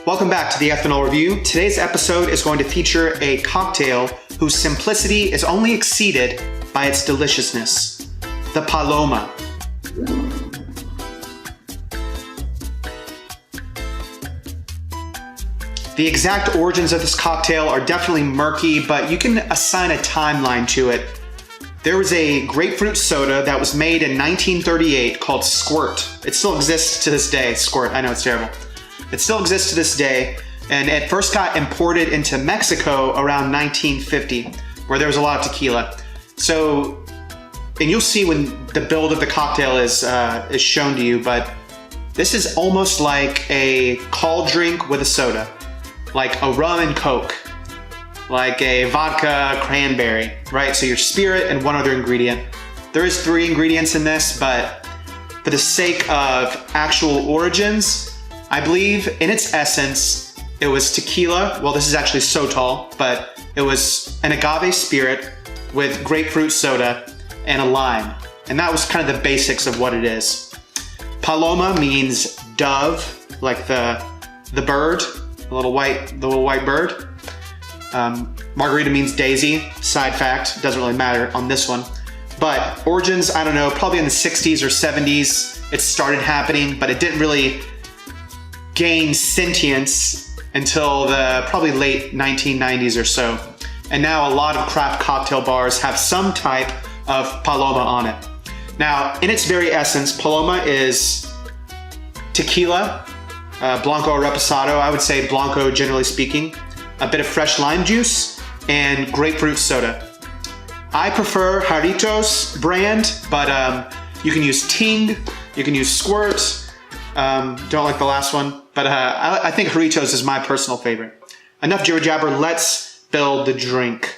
Welcome back to the Ethanol Review. Today's episode is going to feature a cocktail whose simplicity is only exceeded by its deliciousness. The Paloma. The exact origins of this cocktail are definitely murky, but you can assign a timeline to it. There was a grapefruit soda that was made in 1938 called Squirt. It still exists to this day. Squirt, I know it's terrible. It still exists to this day, and it first got imported into Mexico around 1950, where there was a lot of tequila. So, and you'll see when the build of the cocktail is shown to you, but this is almost like a cold drink with a soda, like a rum and Coke, like a vodka cranberry, right? So your spirit and one other ingredient. There is 3 ingredients in this, but for the sake of actual origins, I believe in its essence, it was tequila. Well, this is actually Sotol, but it was an agave spirit with grapefruit soda and a lime. And that was kind of the basics of what it is. Paloma means dove, like the bird, the little white bird. Margarita means daisy. Side fact, doesn't really matter on this one. But origins, I don't know, probably in the 60s or 70s, it started happening, but it didn't really gain sentience until the probably late 1990s or so. And now a lot of craft cocktail bars have some type of Paloma on it. Now, in its very essence, Paloma is tequila, Blanco or Reposado, I would say Blanco generally speaking, a bit of fresh lime juice, and grapefruit soda. I prefer Jarritos brand, but you can use Ting, you can use Squirt, don't like the last one, but I think Jarritos is my personal favorite. Enough jibber jabber, let's build the drink.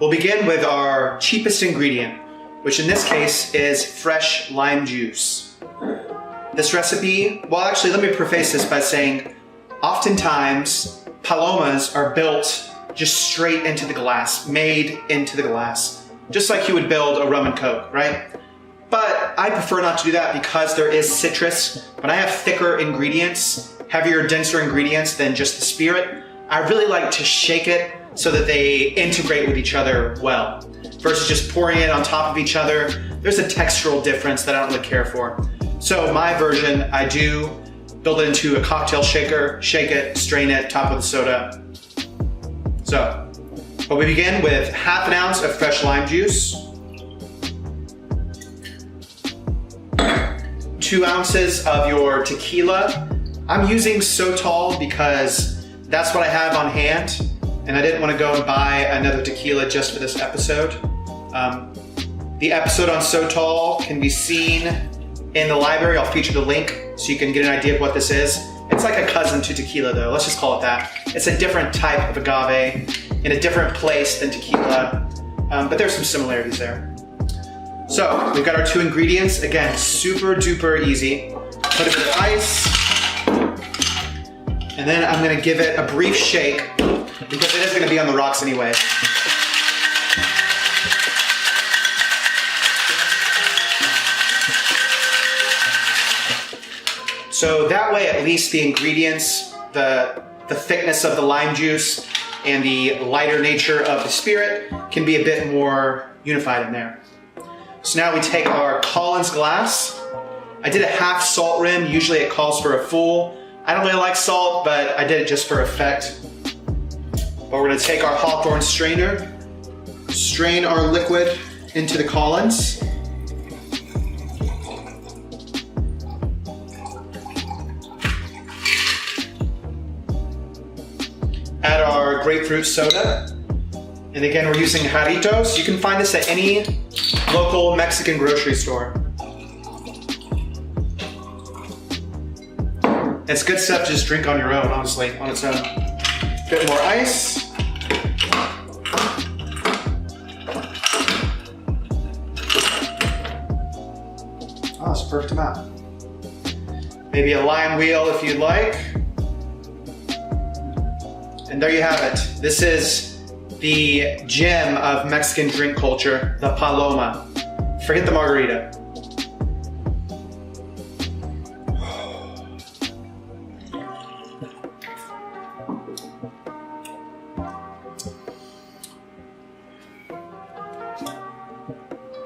We'll begin with our cheapest ingredient, which in this case is fresh lime juice. This recipe, well actually let me preface this by saying, oftentimes Palomas are built just straight into the glass, made into the glass, just like you would build a rum and Coke, right? But I prefer not to do that because there is citrus. When I have thicker ingredients, heavier, denser ingredients than just the spirit, I really like to shake it so that they integrate with each other well, versus just pouring it on top of each other. There's a textural difference that I don't really care for. So my version, I do build it into a cocktail shaker, shake it, strain it, top with the soda. So, but we begin with half an ounce of fresh lime juice, 2 ounces of your tequila. I'm using Sotol because that's what I have on hand, and I didn't want to go and buy another tequila just for this episode. The episode on Sotol can be seen in the library. I'll feature the link so you can get an idea of what this is. It's like a cousin to tequila though, let's just call it that. It's a different type of agave in a different place than tequila, but there's some similarities there. So we've got our 2 ingredients. Again, super duper easy. Put it with ice, and then I'm gonna give it a brief shake because it is gonna be on the rocks anyway. So that way at least the ingredients, the thickness of the lime juice and the lighter nature of the spirit can be a bit more unified in there. So now we take our Collins glass. I did a half salt rim. Usually it calls for a full. I don't really like salt, but I did it just for effect. But we're gonna take our Hawthorne strainer, strain our liquid into the Collins. Add our grapefruit soda. And again, we're using Jarritos. You can find this at any local Mexican grocery store. It's good stuff to just drink on your own, honestly, on its own. A bit more ice. Oh, it's a perfect amount. Maybe a lime wheel if you'd like. And there you have it. This is the gem of Mexican drink culture, the Paloma. Forget the margarita.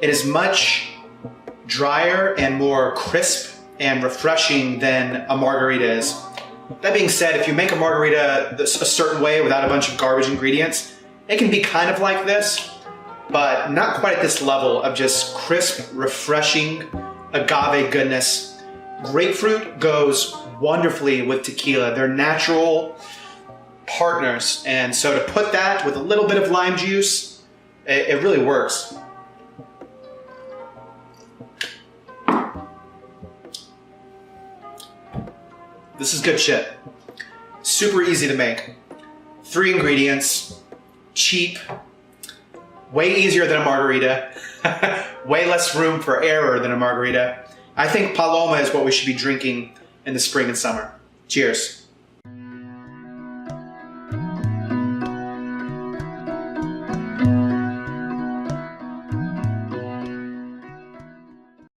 It is much drier and more crisp and refreshing than a margarita is. That being said, if you make a margarita a certain way without a bunch of garbage ingredients, it can be kind of like this, but not quite at this level of just crisp, refreshing agave goodness. Grapefruit goes wonderfully with tequila. They're natural partners, and so to put that with a little bit of lime juice, it really works. This is good shit. Super easy to make. 3 ingredients, cheap, way easier than a margarita, way less room for error than a margarita. I think Paloma is what we should be drinking in the spring and summer. Cheers.